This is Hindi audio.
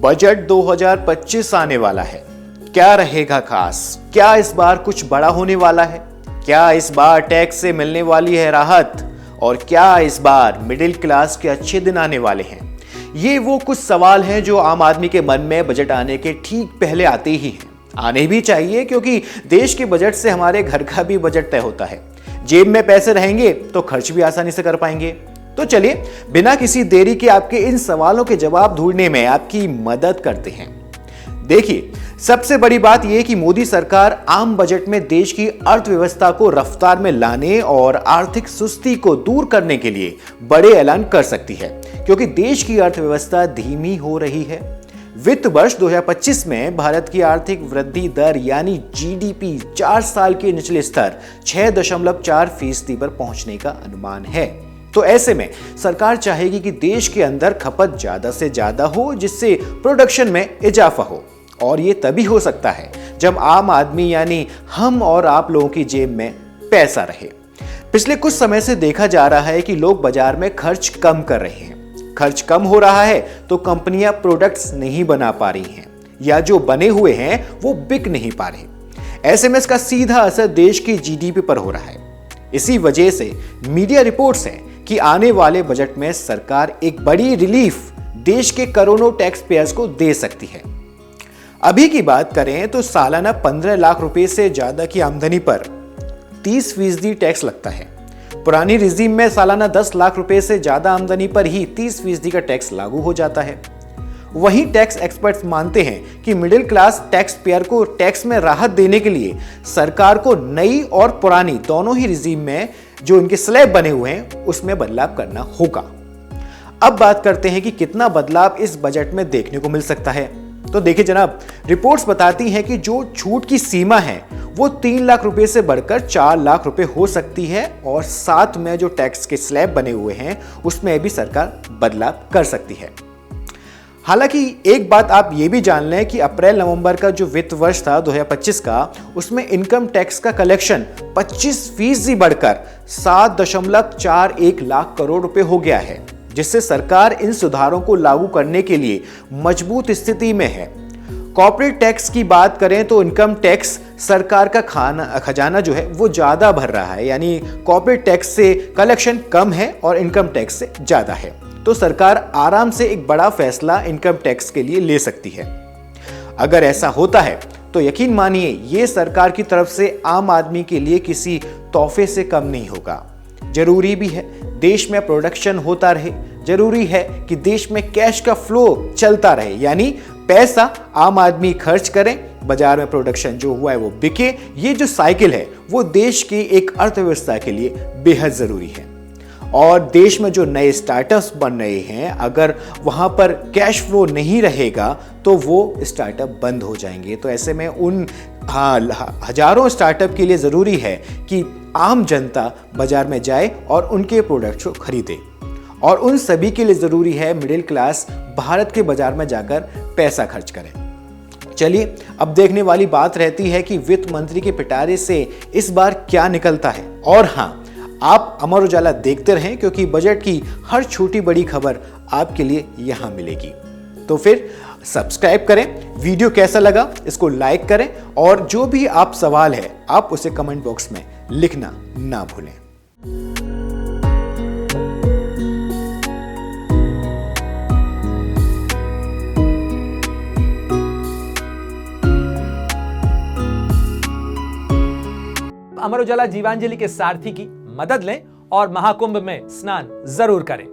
बजट 2025 आने वाला है। क्या रहेगा खास? क्या इस बार कुछ बड़ा होने वाला है? क्या इस बार टैक्स से मिलने वाली है राहत? और क्या इस बार मिडिल क्लास के अच्छे दिन आने वाले हैं? ये वो कुछ सवाल हैं जो आम आदमी के मन में बजट आने के ठीक पहले आते ही हैं। आने भी चाहिए, क्योंकि देश के बजट से हमारे घर का भी बजट तय होता है। जेब में पैसे रहेंगे तो खर्च भी आसानी से कर पाएंगे। तो चलिए बिना किसी देरी के आपके इन सवालों के जवाब ढूंढने में आपकी मदद करते हैं। देखिए, सबसे बड़ी बात यह कि मोदी सरकार आम बजट में देश की अर्थव्यवस्था को रफ्तार में लाने और आर्थिक सुस्ती को दूर करने के लिए बड़े ऐलान कर सकती है, क्योंकि देश की अर्थव्यवस्था धीमी हो रही है। वित्त वर्ष 2025 में भारत की आर्थिक वृद्धि दर यानी जीडीपी 4 साल के निचले स्तर 6.4% पर पहुंचने का अनुमान है। तो ऐसे में सरकार चाहेगी कि देश के अंदर खपत ज्यादा से ज्यादा हो, जिससे प्रोडक्शन में इजाफा हो। और ये तभी हो सकता है जब आम आदमी यानी हम और आप लोगों की जेब में पैसा रहे। पिछले कुछ समय से देखा जा रहा है कि लोग बाजार में खर्च कम कर रहे हैं। खर्च कम हो रहा है तो कंपनियां प्रोडक्ट्स नहीं बना पा रही हैं, या जो बने हुए हैं वो बिक नहीं पा रहे। ऐसे में इसका सीधा असर देश की जीडीपी पर हो रहा है। इसी वजह से मीडिया रिपोर्ट्स हैं कि आने वाले बजट में सरकार एक बड़ी रिलीफ देश के करोड़ों टैक्स पेयर्स को दे सकती है। अभी की बात करें तो सालाना 15 लाख रुपए से ज्यादा की आमदनी पर 30% टैक्स लगता है। पुरानी रिजीम में सालाना 10 लाख रुपए से ज्यादा आमदनी पर ही 30% का टैक्स लागू हो जाता है। वहीं टैक्स एक्सपर्ट्स मानते हैं कि मिडिल क्लास टैक्स पेयर को टैक्स में राहत देने के लिए सरकार को नई और पुरानी दोनों ही रिजीम में जो इनके स्लैब बने हुए हैं उसमें बदलाव करना होगा। अब बात करते हैं कि कितना बदलाव इस बजट में देखने को मिल सकता है। तो देखिए जनाब, रिपोर्ट्स बताती हैं कि जो छूट की सीमा है वो 3 लाख रुपए से बढ़कर 4 लाख रुपए हो सकती है, और साथ में जो टैक्स के स्लैब बने हुए हैं उसमें भी सरकार बदलाव कर सकती है। हालांकि एक बात आप ये भी जान लें कि अप्रैल नवंबर का जो वित्त वर्ष था 2025 का, उसमें इनकम टैक्स का कलेक्शन 25% बढ़कर 7.41 लाख करोड़ रुपए हो गया है, जिससे सरकार इन सुधारों को लागू करने के लिए मजबूत स्थिति में है। कॉर्पोरेट टैक्स की बात करें तो इनकम टैक्स सरकार का खजाना जो है वो ज्यादा भर रहा है, यानी कॉर्पोरेट टैक्स से कलेक्शन कम है और इनकम टैक्स से ज्यादा है। तो सरकार आराम से एक बड़ा फैसला इनकम टैक्स के लिए ले सकती है। अगर ऐसा होता है तो यकीन मानिए ये सरकार की तरफ से आम आदमी के लिए किसी तोहफे से कम नहीं होगा। जरूरी भी है देश में प्रोडक्शन होता रहे, जरूरी है कि देश में कैश का फ्लो चलता रहे, यानी पैसा आम आदमी खर्च करें, बाजार में प्रोडक्शन जो हुआ है वो बिके। ये जो साइकिल है वो देश की एक अर्थव्यवस्था के लिए बेहद जरूरी है। और देश में जो नए स्टार्टअप्स बन रहे हैं, अगर वहां पर कैश फ्लो नहीं रहेगा तो वो स्टार्टअप बंद हो जाएंगे। तो ऐसे में उन हजारों स्टार्टअप के लिए जरूरी है कि आम जनता बाजार में जाए और उनके प्रोडक्ट्स को खरीदे, और उन सभी के लिए जरूरी है मिडिल क्लास भारत के बाजार में जाकर पैसा खर्च करें। चलिए अब देखने वाली बात रहती है कि वित्त मंत्री के पिटारे से इस बार क्या निकलता है। और हाँ, आप अमर उजाला देखते रहें, क्योंकि बजट की हर छोटी बड़ी खबर आपके लिए यहां मिलेगी। तो फिर सब्सक्राइब करें, वीडियो कैसा लगा इसको लाइक करें, और जो भी आप सवाल है आप उसे कमेंट बॉक्स में लिखना ना भूलें। अमर उजाला जीवांजलि के सारथी की मदद लें और महाकुंभ में स्नान जरूर करें।